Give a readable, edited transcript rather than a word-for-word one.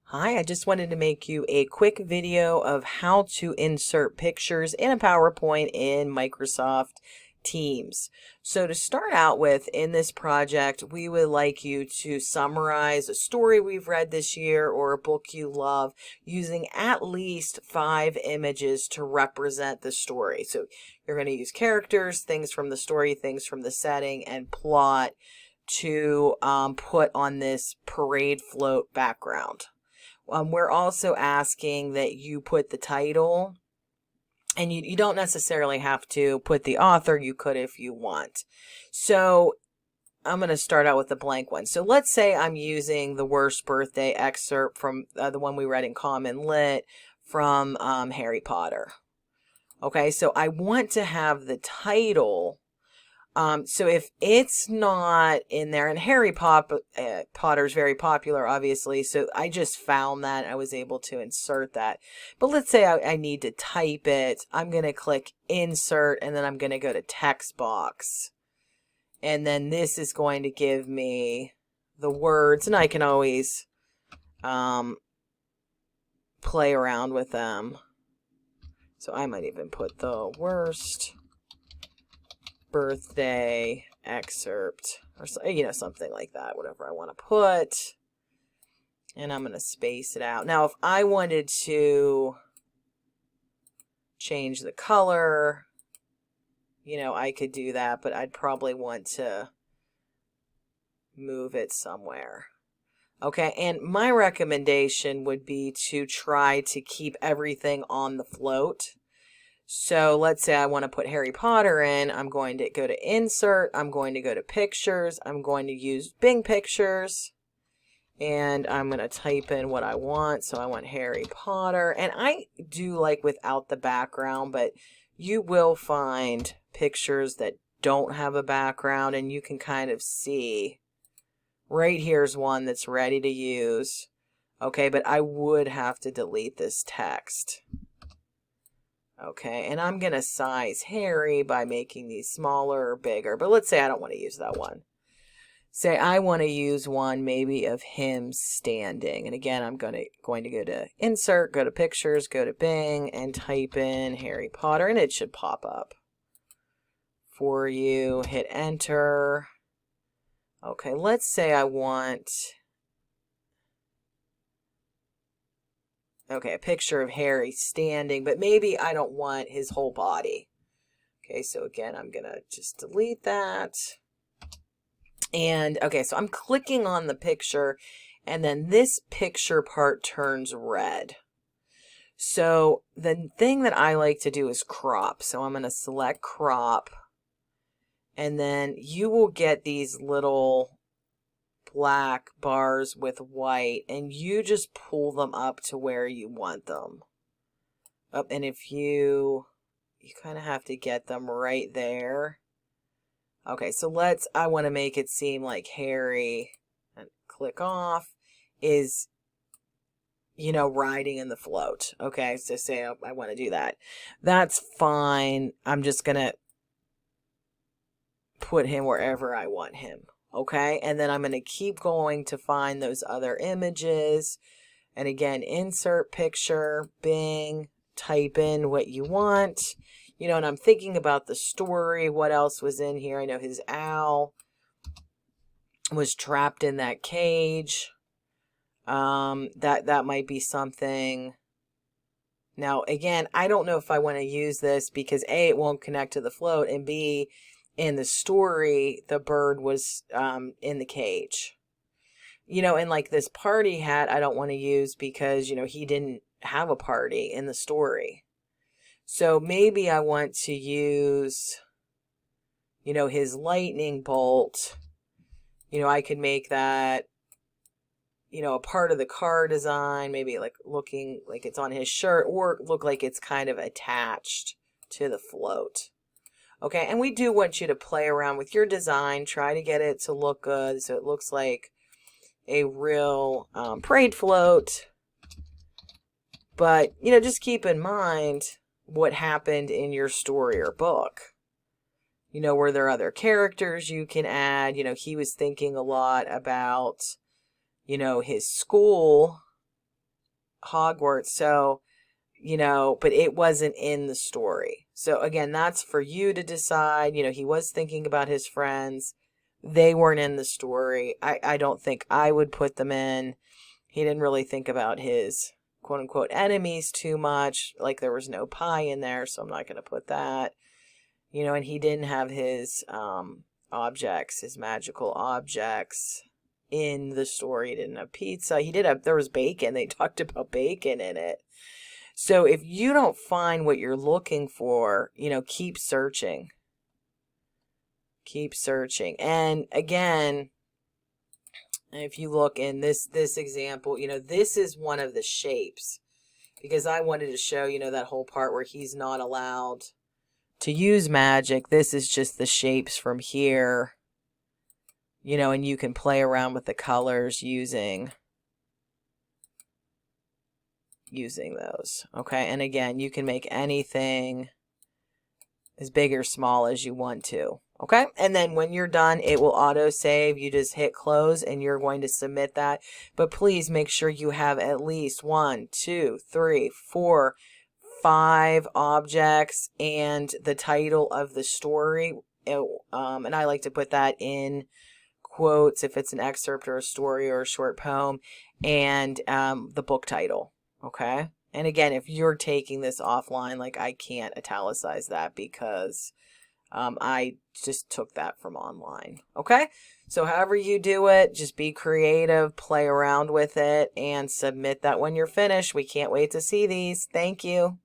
Hi, I just wanted to make you a quick video of how to insert pictures in a PowerPoint in Microsoft Teams. So to start out with, in this project, we would like you to summarize a story we've read this year or a book you love using at least 5 images to represent the story. So you're going to use characters, things from the story, things from the setting, and plot to put on this parade float background. We're also asking that you put the title, and you don't necessarily have to put the author. You could if you want. So I'm going to start out with a blank one. So let's say I'm using the worst birthday excerpt from the one we read in Common Lit from Harry Potter. Okay, so I want to have the title. So if it's not in there, and Potter's very popular, obviously, so I just found that. I was able to insert that. But let's say I need to type it. I'm going to click Insert, and then I'm going to go to Text Box. And then this is going to give me the words, and I can always play around with them. So I might even put the worst birthday excerpt, or something like that, whatever I want to put. And I'm going to space it out. Now if I wanted to change the color, I could do that, but I'd probably want to move it somewhere. Okay, and my recommendation would be to try to keep everything on the float. So let's say I want to put Harry Potter in. I'm going to go to Insert. I'm going to go to Pictures. I'm going to use Bing Pictures. And I'm going to type in what I want. So I want Harry Potter. And I do like without the background, but you will find pictures that don't have a background. And you can kind of see. Right here's one that's ready to use. Okay, but I would have to delete this text. Okay, and I'm going to size Harry by making these smaller or bigger. But let's say I don't want to use that one. Say I want to use one maybe of him standing. And again, I'm going to go to Insert, go to Pictures, go to Bing, and type in Harry Potter. And it should pop up for you. Hit Enter. Okay, let's say I want... Okay, a picture of Harry standing, but maybe I don't want his whole body. Okay, so again, I'm going to just delete that. And, okay, so I'm clicking on the picture, and then this picture part turns red. So the thing that I like to do is crop. So I'm going to select crop, and then you will get these little black bars with white, and you just pull them up to where you want them. And if you kind of have to get them right there. Okay, so I want to make it seem like Harry, and click off, is, riding in the float. Okay, so say I want to do that. That's fine. I'm just going to put him wherever I want him. Okay, and then I'm going to keep going to find those other images. And again, Insert Picture, Bing, type in what you want. And I'm thinking about the story. What else was in here? I know his owl was trapped in that cage. That might be something. Now, again, I don't know if I want to use this because A, it won't connect to the float, and B, in the story, the bird was in the cage. And like this party hat, I don't want to use because, he didn't have a party in the story. So maybe I want to use, his lightning bolt. I could make that, a part of the car design, maybe like looking like it's on his shirt, or look like it's kind of attached to the float. Okay, and we do want you to play around with your design, try to get it to look good so it looks like a real parade float. But, just keep in mind what happened in your story or book. Were there other characters you can add? He was thinking a lot about, his school Hogwarts. So, you know, but it wasn't in the story. So again, that's for you to decide. You know, he was thinking about his friends. They weren't in the story. I don't think I would put them in. He didn't really think about his quote unquote enemies too much. Like there was no pie in there, so I'm not going to put that. You know, and he didn't have his objects, his magical objects in the story. He didn't have pizza. He did have, there was bacon. They talked about bacon in it. So if you don't find what you're looking for, you know, keep searching. Keep searching. And again, if you look in this example, you know, this is one of the shapes, because I wanted to show, you know, that whole part where he's not allowed to use magic. This is just the shapes from here, you know, and you can play around with the colors using those. Okay. And again, you can make anything as big or small as you want to. Okay. And then when you're done, it will auto save. You just hit close and you're going to submit that. But please make sure you have at least 1, 2, 3, 4, 5 objects and the title of the story. And I like to put that in quotes if it's an excerpt or a story or a short poem, and the book title. Okay. And again, if you're taking this offline, like I can't italicize that because I just took that from online. Okay. So however you do it, just be creative, play around with it, and submit that when you're finished. We can't wait to see these. Thank you.